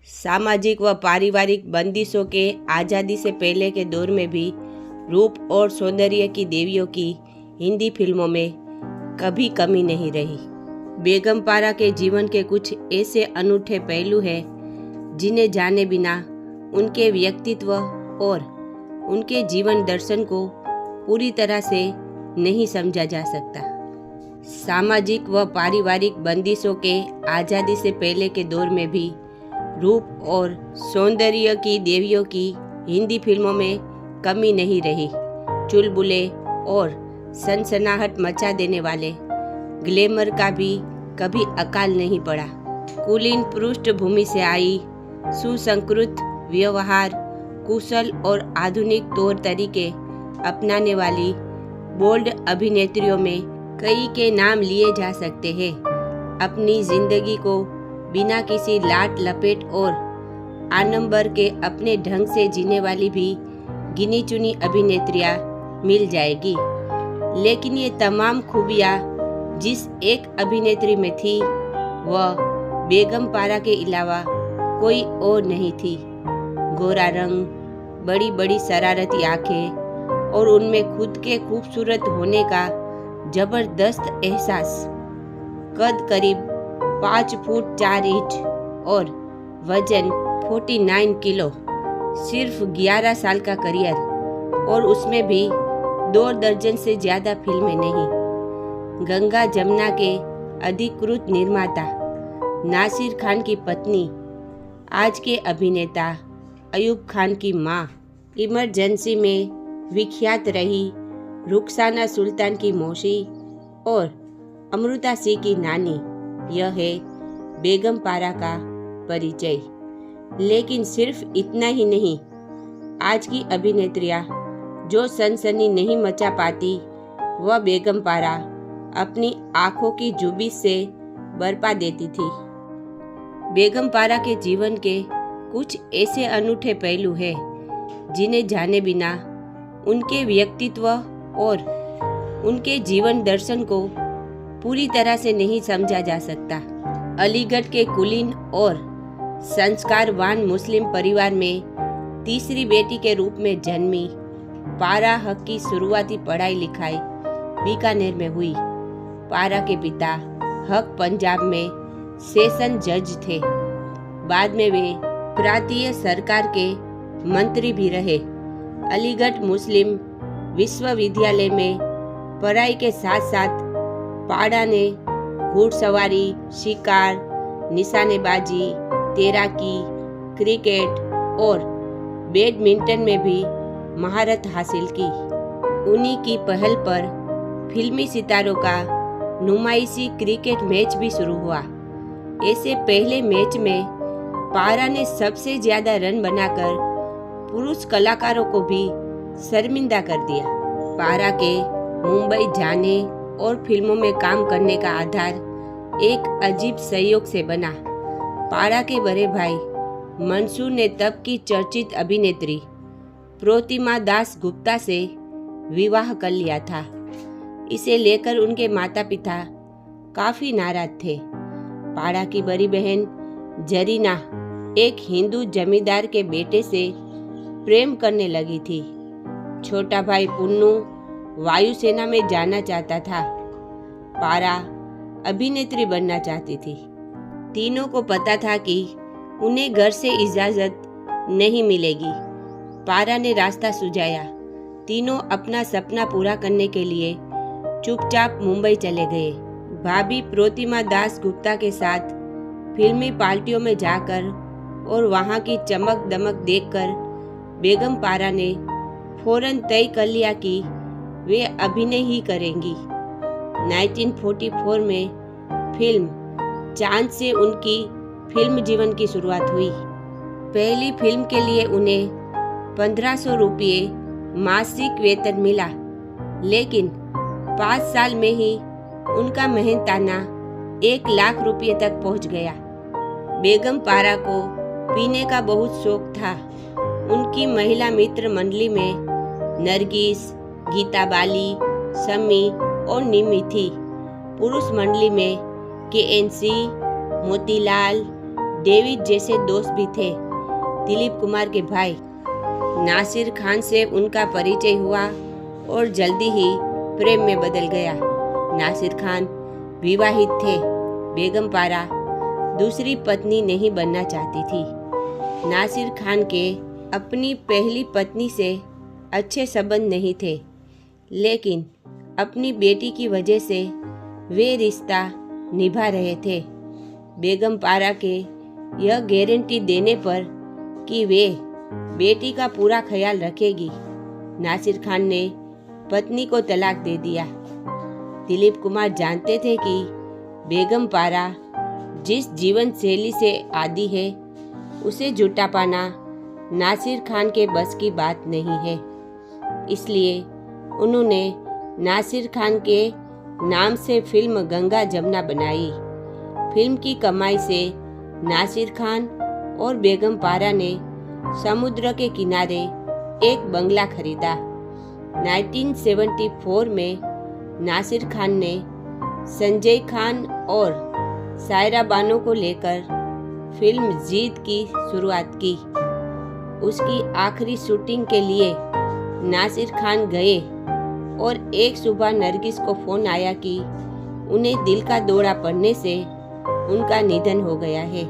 सामाजिक व पारिवारिक बंदिशों के आज़ादी से पहले के दौर में भी रूप और सौंदर्य की देवियों की हिंदी फिल्मों में कभी कमी नहीं रही। बेगम पारा के जीवन के कुछ ऐसे अनूठे पहलू हैं जिन्हें जाने बिना उनके व्यक्तित्व और उनके जीवन दर्शन को पूरी तरह से नहीं समझा जा सकता। सामाजिक व पारिवारिक बंदिशों के आज़ादी से पहले के दौर में भी रूप और सौंदर्य की देवियों की हिंदी फिल्मों में कमी नहीं रही। चुलबुले और सनसनाहट मचा देने वाले ग्लैमर का भी कभी अकाल नहीं पड़ा। कुलीन पृष्ठभूमि से आई सुसंस्कृत व्यवहार, कुशल और आधुनिक तौर तरीके अपनाने वाली बोल्ड अभिनेत्रियों में कई के नाम लिए जा सकते हैं। अपनी जिंदगी को बिना किसी लाट लपेट और आडंबर के अपने ढंग से जीने वाली भी गिनी चुनी अभिनेत्रियां मिल जाएगी, लेकिन ये तमाम खूबियां जिस एक अभिनेत्री में थी वह बेगम पारा के अलावा कोई और नहीं थी। गोरा रंग, बड़ी बड़ी शरारती आंखें और उनमें खुद के खूबसूरत होने का जबरदस्त एहसास, कद करीब 5 फुट 4 इंच और वजन 49 किलो, सिर्फ 11 साल का करियर और उसमें भी 2 दर्जन से ज़्यादा फिल्में नहीं। गंगा जमुना के अधिकृत निर्माता नासिर खान की पत्नी, आज के अभिनेता अयूब खान की माँ, इमरजेंसी में विख्यात रही रुखसाना सुल्तान की मौसी और अमृता सिंह की नानी, यह है बेगम पारा का परिचय। लेकिन सिर्फ इतना ही नहीं, आज की अभिनेत्रियां जो सनसनी नहीं मचा पाती वह बेगम पारा अपनी आंखों की जुबिश से बरपा देती थी। बेगम पारा के जीवन के कुछ ऐसे अनूठे पहलू हैं जिन्हें जाने बिना उनके व्यक्तित्व और उनके जीवन दर्शन को पूरी तरह से नहीं समझा जा सकता। अलीगढ़ के कुलीन और संस्कारवान मुस्लिम परिवार में तीसरी बेटी के रूप में जन्मी पारा हक की शुरुआती पढ़ाई लिखाई बीकानेर में हुई। पारा के पिता हक पंजाब में सेशन जज थे। बाद में वे प्रांतीय सरकार के मंत्री भी रहे। अलीगढ़ मुस्लिम विश्वविद्यालय में पढ़ाई के साथ साथ पारा ने घुड़सवारी, शिकार, निशानेबाजी, तैराकी, क्रिकेट और बैडमिंटन में भी महारत हासिल की। उन्हीं की पहल पर फिल्मी सितारों का नुमाइशी क्रिकेट मैच भी शुरू हुआ। ऐसे पहले मैच में पारा ने सबसे ज्यादा रन बनाकर पुरुष कलाकारों को भी शर्मिंदा कर दिया। पारा के मुंबई जाने और फिल्मों में काम करने का आधार एक अजीब संयोग से बना। पारा के बड़े भाई मंसूर ने तब की चर्चित अभिनेत्री प्रोतिमा दास गुप्ता से विवाह कर लिया था। इसे लेकर उनके माता पिता काफी नाराज थे। पारा की बड़ी बहन जरीना एक हिंदू जमींदार के बेटे से प्रेम करने लगी थी। छोटा भाई पुन्नू वायुसेना में जाना चाहता था। पारा अभिनेत्री बनना चाहती थी। तीनों को पता था कि उन्हें घर से इजाजत नहीं मिलेगी। पारा ने रास्ता सुझाया। तीनों अपना सपना पूरा करने के लिए चुपचाप मुंबई चले गए। भाभी प्रोतिमा दास गुप्ता के साथ फिल्मी पार्टियों में जाकर और वहां की चमक दमक देखकर बेगम पारा ने फौरन तय कर लिया कि वे अभिनय ही करेंगी। 1944 में फिल्म चांद से उनकी फिल्म जीवन की शुरुआत हुई। पहली फिल्म के लिए उन्हें 1500 रुपये मासिक वेतन मिला, लेकिन 5 साल में ही उनका मेहनताना 1 लाख रुपये तक पहुंच गया। बेगम पारा को पीने का बहुत शौक था। उनकी महिला मित्र मंडली में नरगिस, गीता बाली, शम्मी और निमी थी। पुरुष मंडली में KNC, मोतीलाल, डेविड जैसे दोस्त भी थे। दिलीप कुमार के भाई नासिर खान से उनका परिचय हुआ और जल्दी ही प्रेम में बदल गया। नासिर खान विवाहित थे। बेगम पारा दूसरी पत्नी नहीं बनना चाहती थी। नासिर खान के अपनी पहली पत्नी से अच्छे संबंध नहीं थे, लेकिन अपनी बेटी की वजह से वे रिश्ता निभा रहे थे। बेगम पारा के यह गारंटी देने पर कि वे बेटी का पूरा ख्याल रखेगी, नासिर खान ने पत्नी को तलाक दे दिया। दिलीप कुमार जानते थे कि बेगम पारा जिस जीवन शैली से आदी है, उसे जुटा पाना नासिर खान के बस की बात नहीं है। इसलिए उन्होंने नासिर खान के नाम से फिल्म गंगा जमुना बनाई। फिल्म की कमाई से नासिर खान और बेगम पारा ने समुद्र के किनारे एक बंगला खरीदा। 1974 में नासिर खान ने संजय खान और सायरा बानो को लेकर फिल्म जीत की शुरुआत की। उसकी आखिरी शूटिंग के लिए नासिर खान गए और एक सुबह नरगिस को फोन आया कि उन्हें दिल का दौरा पड़ने से उनका निधन हो गया है।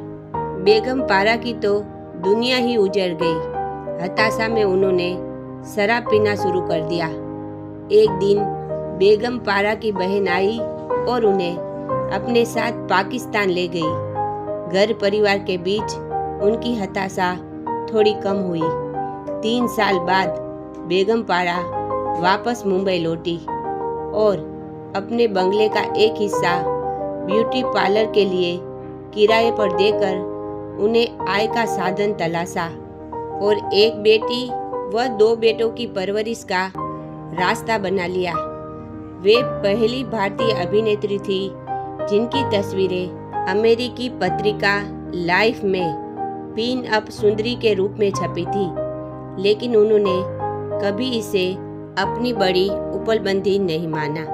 बेगम पारा की तो दुनिया ही उजड़ गई। हताशा में उन्होंने शराब पीना शुरू कर दिया। एक दिन बेगम पारा की बहन आई और उन्हें अपने साथ पाकिस्तान ले गई। घर परिवार के बीच उनकी हताशा थोड़ी कम हुई। 3 साल बाद बेगम पारा वापस मुंबई लौटी और अपने बंगले का एक हिस्सा ब्यूटी पार्लर के लिए किराए पर देकर उन्हें आय का साधन तलाशा और एक बेटी व 2 बेटों की परवरिश का रास्ता बना लिया। वे पहली भारतीय अभिनेत्री थी जिनकी तस्वीरें अमेरिकी पत्रिका लाइफ में पिन अप सुंदरी के रूप में छपी थी, लेकिन उन्होंने कभी इसे अपनी बड़ी उपलब्धि नहीं माना।